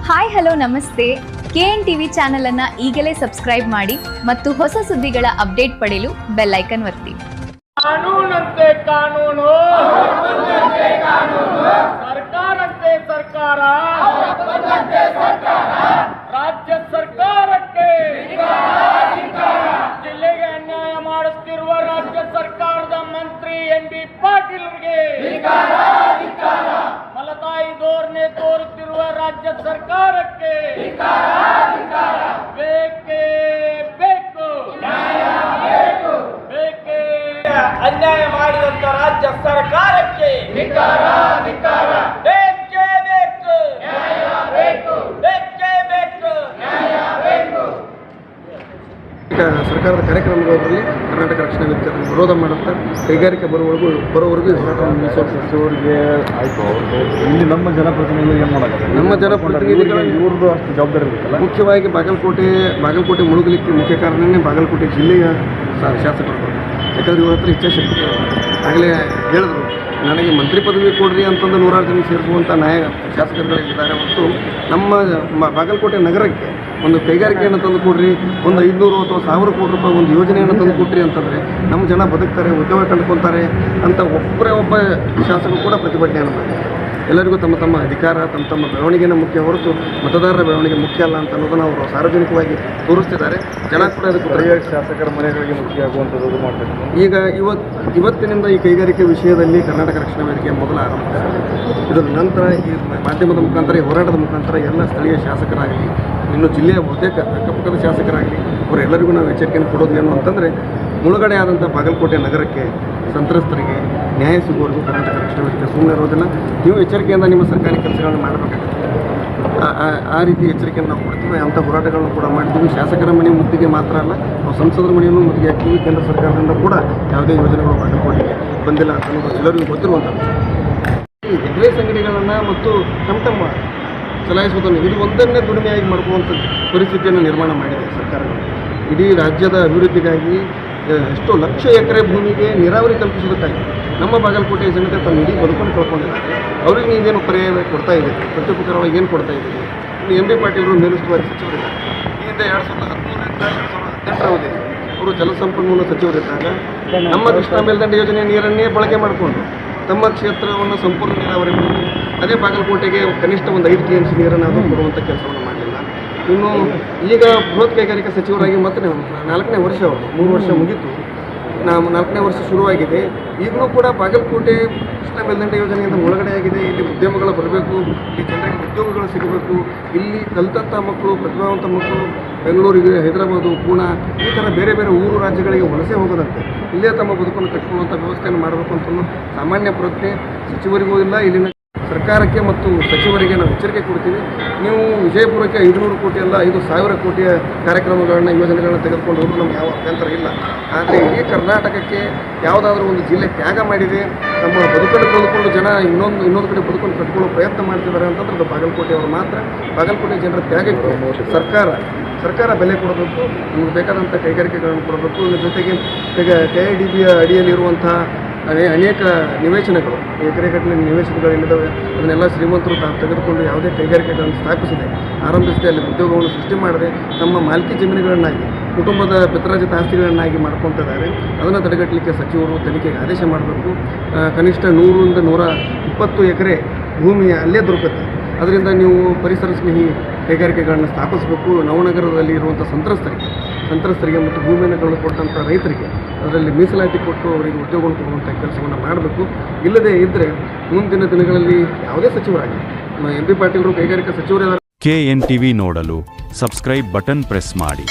Hi hello ನಮಸ್ತೆ. KN TV channel ಅನ್ನ ಈಗಲೇ ಸಬ್ಸ್ಕ್ರೈಬ್ ಮಾಡಿ ಮತ್ತು ಹೊಸ ಸುದ್ದಿಗಳ ಅಪ್ಡೇಟ್ ಪಡೆಯಲು ಬೆಲ್ ಐಕಾನ್ ಒತ್ತಿ. ಕಾನೂನಂತೆ ಕಾನೂನು, ಸರ್ಕಾರಂತೆ ಸರ್ಕಾರ, ರಾಜ್ಯ ಸರ್ಕಾರಕ್ಕೆ ಜಿಲ್ಲೆಗೆ ಅನ್ಯಾಯ ಮಾಡುತ್ತಿರುವ ರಾಜ್ಯ ಸರ್ಕಾರದ ಮಂತ್ರಿ NB ಪಾಟೀಲ್ರಿಗೆ, ಮಲತಾಯಿ ಧೋರಣೆ ತೋರುತ್ತಿರುವ ರಾಜ್ಯ ಸರ್ಕಾರಕ್ಕೆ ಬೇಕೇ ಬೇಕು, ಬೇಕೇ ಅನ್ಯಾಯ ಮಾಡಿದಂತ ರಾಜ್ಯ ಸರ್ಕಾರಕ್ಕೆ ಬೇಕೇ ಬೇಕು, ಬೇಕೇ ಬೇಕು. ಸರ್ಕಾರದ ಕಾರ್ಯಕ್ರಮಗಳಲ್ಲಿ ಕರ್ನಾಟಕ ರಕ್ಷಣಾ ವೇದಿಕೆ ವಿರೋಧ ಮಾಡುತ್ತಾ ಕೈಗಾರಿಕೆ ಬರೋವರೆಗೂ ಸಚಿವರಿಗೆ ಆಯಿತು. ಇಲ್ಲಿ ನಮ್ಮ ಜನಪ್ರತಿನಿಧಿಗಳು ಏನು ಮಾಡೋದು? ನಮ್ಮ ಜನಪ್ರತಿನಿಧಿಗಳು ಇವ್ರದ್ದು ಅಷ್ಟು ಜವಾಬ್ದಾರಿ ಇರುತ್ತಲ್ಲ. ಮುಖ್ಯವಾಗಿ ಬಾಗಲಕೋಟೆ ಮುಳುಗಲಿಕ್ಕೆ ಮುಖ್ಯ ಕಾರಣನೇ ಬಾಗಲಕೋಟೆ ಜಿಲ್ಲೆಯ ಶಾಸಕರು. ಯಾಕಂದರೆ ಇವ್ರ ಹತ್ರ ಇಚ್ಛಾಶಕ್ತಿ ಆಗಲೇ ಹೇಳಿದ್ರು, ನನಗೆ ಮಂತ್ರಿ ಪದವಿ ಕೊಡ್ರಿ ಅಂತಂದು 100 ಜನ ಸೇರಿಸುವಂಥ ಶಾಸಕರುಗಳಿದ್ದಾರೆ. ಮತ್ತು ನಮ್ಮ ಬಾಗಲಕೋಟೆ ನಗರಕ್ಕೆ ಒಂದು ಕೈಗಾರಿಕೆಯನ್ನು ತಂದು ಕೊಡ್ರಿ, ಒಂದು 500 ಅಥವಾ 1000 ಕೋಟಿ ರೂಪಾಯಿ ಒಂದು ಯೋಜನೆಯನ್ನು ತಂದು ಕೊಡ್ರಿ ಅಂತಂದರೆ ನಮ್ಮ ಜನ ಬದುಕ್ತಾರೆ, ಉದ್ಯೋಗ ಕಂಡುಕೊಳ್ತಾರೆ ಅಂತ ಒಬ್ಬ ಶಾಸಕರು ಕೂಡ ಪ್ರತಿಭಟನೆಯನ್ನು ಮಾಡಿದ್ದಾರೆ. ಎಲ್ಲರಿಗೂ ತಮ್ಮ ತಮ್ಮ ಅಧಿಕಾರ, ತಮ್ಮ ಬೆಳವಣಿಗೆನ ಮುಖ್ಯ ಹೊರತು ಮತದಾರರ ಬೆಳವಣಿಗೆ ಮುಖ್ಯ ಅಲ್ಲ ಅಂತ ಅನ್ನೋದನ್ನು ಅವರು ಸಾರ್ವಜನಿಕವಾಗಿ ತೋರಿಸ್ತಿದ್ದಾರೆ. ಜನ ಕೂಡ ಅದಕ್ಕೆ ಶಾಸಕರ ಮನೆಗಳಿಗೆ ಮುಖ್ಯ ಆಗುವಂಥದ್ದು ಮಾಡಬೇಕು. ಈಗ ಇವತ್ತಿನಿಂದ ಈ ಕೈಗಾರಿಕೆ ವಿಷಯದಲ್ಲಿ ಕರ್ನಾಟಕ ರಕ್ಷಣಾ ವೇದಿಕೆ ಮೊದಲ ಆರಂಭ. ಇದರ ನಂತರ ಈ ಮಾಧ್ಯಮದ ಮುಖಾಂತರ, ಈ ಹೋರಾಟದ ಮುಖಾಂತರ ಎಲ್ಲ ಸ್ಥಳೀಯ ಶಾಸಕರಾಗಲಿ, ಇನ್ನು ಜಿಲ್ಲೆಯ ಬಹುತೇಕ ಅಕ್ಕಪಕ್ಕದ ಶಾಸಕರಾಗಲಿ ಅವರೆಲ್ಲರಿಗೂ ನಾವು ಎಚ್ಚರಿಕೆಯನ್ನು ಕೊಡೋದು ಏನು ಅಂತಂದರೆ, ಮುಳುಗಡೆ ಆದಂಥ ಬಾಗಲಕೋಟೆ ನಗರಕ್ಕೆ ಸಂತ್ರಸ್ತರಿಗೆ ನ್ಯಾಯ ಸಿಗುವವರೆಗೂ ಕರ್ನಾಟಕ ರಕ್ಷಣಾ ವೇದಿಕೆ ಸುಮ್ಮನೆ ಇರೋದಿಲ್ಲ. ನೀವು ಎಚ್ಚರಿಕೆಯಿಂದ ನಿಮ್ಮ ಸರ್ಕಾರಿ ಕೆಲಸಗಳನ್ನು ಮಾಡಬೇಕಾಗುತ್ತೆ. ಆ ರೀತಿ ಎಚ್ಚರಿಕೆಯನ್ನು ನಾವು ಕೊಡ್ತೀವಿ. ಅಂಥ ಹೋರಾಟಗಳನ್ನು ಕೂಡ ಮಾಡ್ತೀವಿ. ಶಾಸಕರ ಮನೆ ಮುತ್ತಿಗೆ ಮಾತ್ರ ಅಲ್ಲ, ನಾವು ಸಂಸದರ ಮನೆಯನ್ನು ಮುತ್ತಿಗೆ ಹಾಕ್ತೀವಿ. ಕೇಂದ್ರ ಸರ್ಕಾರದಿಂದ ಕೂಡ ಯಾವುದೇ ಯೋಜನೆಗಳು ಬಾಗಲಕೋಟೆಗೆ ಬಂದಿಲ್ಲ ಅಂತ ಅನ್ನೋದು ಎಲ್ಲರಿಗೂ ಗೊತ್ತಿರುವಂಥದ್ದು. ಈ ಎಗ್ರೇಸ್ ಅಂಗಡಿಗಳನ್ನು ಮತ್ತು ಟಮ್ ಚಲಾಯಿಸುವುದನ್ನು ಇದು ಒಂದನ್ನೇ ದುಡಿಮೆಯಾಗಿ ಮಾಡ್ಕೊಳ್ಳುವಂಥ ಪರಿಸ್ಥಿತಿಯನ್ನು ನಿರ್ಮಾಣ ಮಾಡಿದೆ ಸರ್ಕಾರಗಳು. ಇಡೀ ರಾಜ್ಯದ ಅಭಿವೃದ್ಧಿಗಾಗಿ ಎಷ್ಟೋ ಲಕ್ಷ ಎಕರೆ ಭೂಮಿಗೆ ನೀರಾವರಿ ಕಲ್ಪಿಸೋದಕ್ಕಾಗಿ ನಮ್ಮ ಬಾಗಲಕೋಟೆ ಜನತೆ ತಮ್ಮ ಇಡೀ ಬದುಕನ್ನು ಕಳ್ಕೊಂಡಿದ್ದಾರೆ. ಅವ್ರಿಗೆ ನೀವೇನು ಪರ್ಯಾಯ ಕೊಡ್ತಾ ಇದ್ದೀರಿ? ಪ್ರತ್ಯುಪಕಾರವಾಗಿ ಏನು ಕೊಡ್ತಾ ಇದ್ದೀರಿ? NB ಪಾಟೀಲರು ಮೇಲುಸ್ತುವಾರಿ ಸಚಿವರಿದ್ದಾರೆ. ಈ ಹಿಂದೆ 2013ರಿಂದ 2018 ಅವಧಿಯಲ್ಲಿ ಅವರು ಜಲಸಂಪನ್ಮೂಲ ಸಚಿವರಿದ್ದಾಗ ನಮ್ಮ ಕೃಷ್ಣಾ ಮೇಲ್ದಂಡೆ ಯೋಜನೆ ನೀರನ್ನೇ ಬಳಕೆ ಮಾಡಿಕೊಂಡು ತಮ್ಮ ಕ್ಷೇತ್ರವನ್ನು ಸಂಪೂರ್ಣ ನೀರಾವರಿ ಮಾಡಿ ಅದೇ ಬಾಗಲಕೋಟೆಗೆ ಕನಿಷ್ಠ ಒಂದು 5 TMC ನೀರನ್ನು ಅದು ಕೊಡುವಂಥ ಕೆಲಸವನ್ನು ಮಾಡಲಿಲ್ಲ. ಇನ್ನು ಈಗ ಬೃಹತ್ ಕೈಗಾರಿಕಾ ಸಚಿವರಾಗಿ ಮತ್ತೆ 4ನೇ ವರ್ಷ, ಅವರು 3 ವರ್ಷ ಮುಗಿತು, 4ನೇ ವರ್ಷ ಶುರುವಾಗಿದೆ. ಈಗಲೂ ಕೂಡ ಬಾಗಲಕೋಟೆ ಕೃಷ್ಣ ಮೇಲ್ದಂಡೆ ಯೋಜನೆಯಿಂದ ಮುಳುಗಡೆಯಾಗಿದೆ. ಇಲ್ಲಿ ಉದ್ಯಮಗಳು ಬರಬೇಕು, ಇಲ್ಲಿ ಜನರಿಗೆ ಉದ್ಯೋಗಗಳು ಸಿಗಬೇಕು. ಇಲ್ಲಿ ಕಲಿತಂಥ ಮಕ್ಕಳು, ಪ್ರತಿಭಾವಂತ ಮಕ್ಕಳು ಬೆಂಗಳೂರಿಗೆ, ಹೈದರಾಬಾದು, ಪೂನಾ ಈ ಥರ ಬೇರೆ ಬೇರೆ ಊರು ರಾಜ್ಯಗಳಿಗೆ ವಲಸೆ ಹೋಗೋದಂತೆ ಇಲ್ಲೇ ತಮ್ಮ ಬದುಕನ್ನು ಕಟ್ಟಿಕೊಳ್ಳುವಂಥ ವ್ಯವಸ್ಥೆಯನ್ನು ಮಾಡಬೇಕು ಅಂತ ಸಾಮಾನ್ಯ ಪ್ರಜ್ಞೆ ಸಚಿವರಿಗೂ ಇಲ್ಲ. ಇಲ್ಲಿನ ಸರ್ಕಾರಕ್ಕೆ ಮತ್ತು ಸಚಿವರಿಗೆ ನಾವು ಎಚ್ಚರಿಕೆ ಕೊಡ್ತೀವಿ. ನೀವು ವಿಜಯಪುರಕ್ಕೆ 500 ಕೋಟಿ ಅಲ್ಲ 5,000 ಕೋಟಿಯ ಕಾರ್ಯಕ್ರಮಗಳನ್ನ, ಯೋಜನೆಗಳನ್ನ ತೆಗೆದುಕೊಂಡು ಹೋದರೂ ನಮ್ಗೆ ಯಾವ ಅಭ್ಯಂತರ ಇಲ್ಲ. ಆದರೆ ಇಡೀ ಕರ್ನಾಟಕಕ್ಕೆ ಯಾವುದಾದ್ರೂ ಒಂದು ಜಿಲ್ಲೆ ತ್ಯಾಗ ಮಾಡಿದೆ, ತಮ್ಮ ಬದುಕನ್ನು ಕಳೆದುಕೊಂಡು ಜನ ಇನ್ನೊಂದು ಕಡೆ ಬದುಕೊಂಡು ಕಟ್ಕೊಳ್ಳೋ ಪ್ರಯತ್ನ ಮಾಡ್ತಿದ್ದಾರೆ ಅಂತಂದ್ರೆ ಅದು ಬಾಗಲಕೋಟೆಯವರು ಮಾತ್ರ. ಬಾಗಲಕೋಟೆ ಜನರ ತ್ಯಾಗಕ್ಕೆ ಸರ್ಕಾರ ಬೆಲೆ ಕೊಡಬೇಕು, ನಮಗೆ ಬೇಕಾದಂಥ ಕೈಗಾರಿಕೆಗಳನ್ನು ಕೊಡಬೇಕು. ಇದರ ಜೊತೆಗೆ ಈಗ KIDB ಅಡಿಯಲ್ಲಿರುವಂಥ ಅನೇಕ ನಿವೇಶನಗಳು, ಎಕರೆಗಟ್ಟಲೆ ನಿವೇಶನಗಳು ಏನಿದ್ದಾವೆ ಅದನ್ನೆಲ್ಲ ಶ್ರೀಮಂತರು ತೆಗೆದುಕೊಂಡು ಯಾವುದೇ ಕೈಗಾರಿಕೆಗಳನ್ನು ಸ್ಥಾಪಿಸಿದೆ, ಆರಂಭಿಸಿದೆ, ಅಲ್ಲಿ ಉದ್ಯೋಗವನ್ನು ಸೃಷ್ಟಿ ಮಾಡದೆ ತಮ್ಮ ಮಾಲ್ಕಿ ಜಮೀನುಗಳನ್ನಾಗಿ, ಕುಟುಂಬದ ಪಿತರಾಜಿತ ಆಸ್ತಿಗಳನ್ನಾಗಿ ಮಾಡ್ಕೊತಿದ್ದಾರೆ. ಅದನ್ನು ತಡೆಗಟ್ಟಲಿಕ್ಕೆ ಸಚಿವರು ತನಿಖೆಗೆ ಆದೇಶ ಮಾಡಬೇಕು. ಕನಿಷ್ಠ 100ರಿಂದ 120 ಎಕರೆ ಭೂಮಿ ಅಲ್ಲೇ ದೊರಕುತ್ತೆ. ಅದರಿಂದ ನೀವು ಪರಿಸರ ಸ್ನೇಹಿ ಕೈಗಾರಿಕೆಗಳನ್ನು ಸ್ಥಾಪಿಸಬೇಕು. ನವನಗರದಲ್ಲಿ ಇರುವಂಥ ಸಂತ್ರಸ್ತರಿಗೆ ಮತ್ತು ಭೂಮಿಯನ್ನು ಕಳೆದುಕೊಟ್ಟಂಥ ರೈತರಿಗೆ ಅದರಲ್ಲಿ ಮೀಸಲಾತಿ ಕೊಟ್ಟು ಅವರಿಗೆ ಉದ್ಯೋಗವನ್ನು ಕೊಡುವಂಥ ಕೆಲಸವನ್ನು ಮಾಡಬೇಕು. ಇಲ್ಲದೇ ಇದ್ದರೆ ಮುಂದಿನ ದಿನಗಳಲ್ಲಿ ಯಾವುದೇ ಸಚಿವರಾಗಿ NB ಪಾಟೀಲರು ಕೈಗಾರಿಕಾ ಸಚಿವರೇ. KN TV ನೋಡಲು ಸಬ್ಸ್ಕ್ರೈಬ್ ಬಟನ್ ಪ್ರೆಸ್ ಮಾಡಿ.